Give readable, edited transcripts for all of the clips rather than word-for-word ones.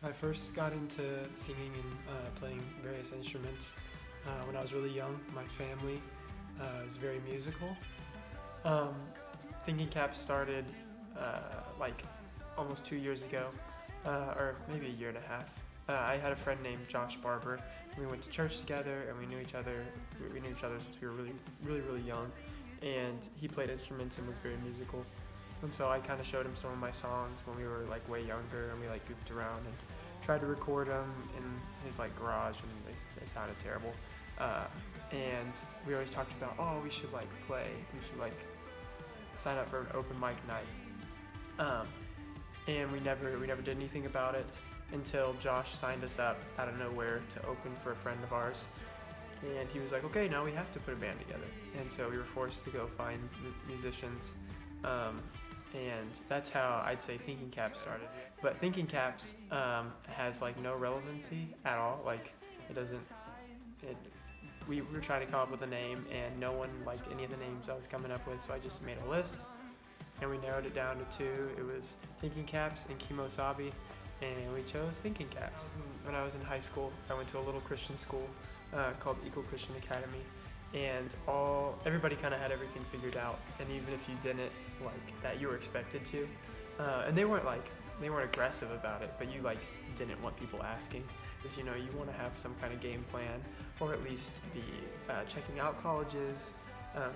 I first got into singing and playing various instruments when I was really young. My family is very musical. Um, Thinking Cap started like almost 2 years ago, or maybe a year and a half. I had a friend named Josh Barber. We went to church together, and we knew each other. We knew each other since we were really young. And he played instruments and was very musical. And so I kind of showed him some of my songs when we were like way younger, and we like goofed around and tried to record them in his like garage, and they sounded terrible. And we always talked about, oh, we should like play. We should like sign up for an open mic night. And we never did anything about it until Josh signed us up out of nowhere to open for a friend of ours. And he was like, okay, now we have to put a band together. And so we were forced to go find musicians. And that's how I'd say Thinking Caps started. But Thinking Caps has like no relevancy at all. Like we were trying to come up with a name, and no one liked any of the names I was coming up with, so I just made a list. And we narrowed it down to two. It was Thinking Caps and Kimosabi, and we chose Thinking Caps. When I was in high school, I went to a little Christian school called Equal Christian Academy, and everybody kind of had everything figured out. And even if you didn't like that, you were expected to. And they weren't aggressive about it, but you like didn't want people asking, because you want to have some kind of game plan, or at least be checking out colleges.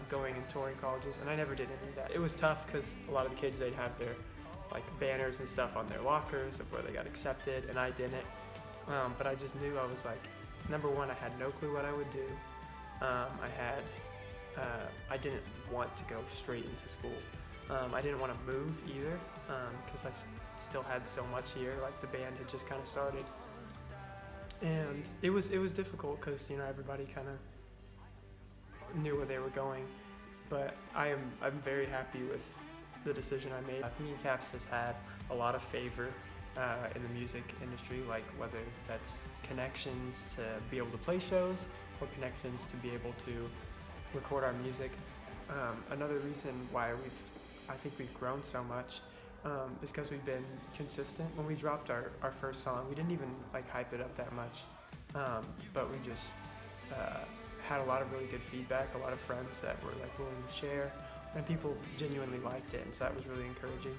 Going and touring colleges, and I never did any of that. It was tough because a lot of the kids, they'd have their like banners and stuff on their lockers of where they got accepted, and I didn't. But I just knew I was like, number one, I had no clue what I would do. I didn't want to go straight into school. I didn't want to move either because I still had so much here. Like the band had just kind of started, and it was difficult because everybody kind of knew where they were going, but I'm very happy with the decision I made. Thinking Caps has had a lot of favor in the music industry, like whether that's connections to be able to play shows or connections to be able to record our music. Another reason why I think we've grown so much is because we've been consistent. When we dropped our first song, we didn't even like hype it up that much, but we just had a lot of really good feedback, a lot of friends that were like willing to share, and people genuinely liked it, and so that was really encouraging.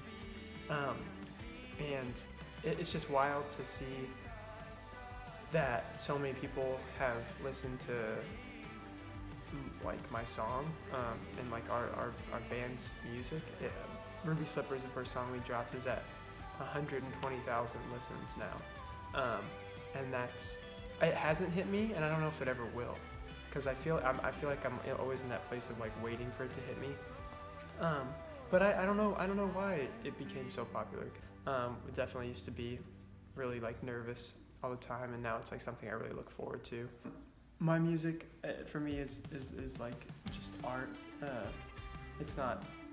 And it's just wild to see that so many people have listened to like my song and like our band's music. Ruby Slipper is the first song we dropped, is at 120,000 listens now, and it hasn't hit me, and I don't know if it ever will. Because I feel like I'm always in that place of like waiting for it to hit me, but I don't know why it became so popular. It definitely used to be really like nervous all the time, and now it's like something I really look forward to. My music for me is like just art. It's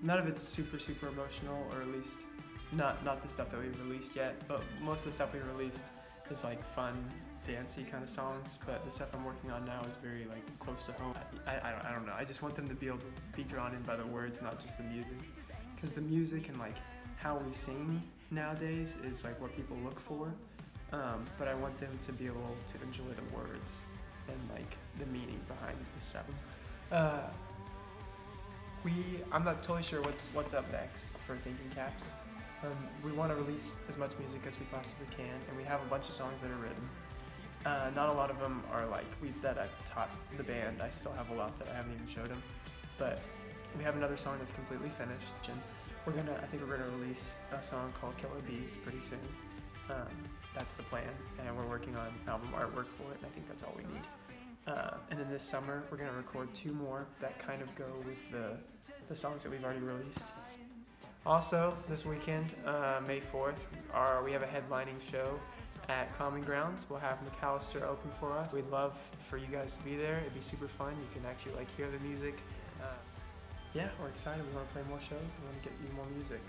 none of it's super emotional, or at least not the stuff that we've released yet. But most of the stuff we've released is like fun, dancey kind of songs, but the stuff I'm working on now is very like close to home. I don't know. I just want them to be able to be drawn in by the words, not just the music, because the music and like how we sing nowadays is like what people look for. But I want them to be able to enjoy the words and like the meaning behind the stuff. I'm not totally sure what's up next for Thinking Caps. We want to release as much music as we possibly can, and we have a bunch of songs that are written. Not a lot of them are like that I've taught the band. I still have a lot that I haven't even showed them, but we have another song that's completely finished, and I think we're gonna release a song called Killer Bees pretty soon. That's the plan, and we're working on album artwork for it, and I think that's all we need. And then this summer, we're gonna record 2 more that kind of go with the songs that we've already released. Also, this weekend, May 4th, we have a headlining show at Common Grounds. We'll have McAllister open for us. We'd love for you guys to be there. It'd be super fun. You can actually like hear the music. Yeah, we're excited. We want to play more shows. We want to get you more music.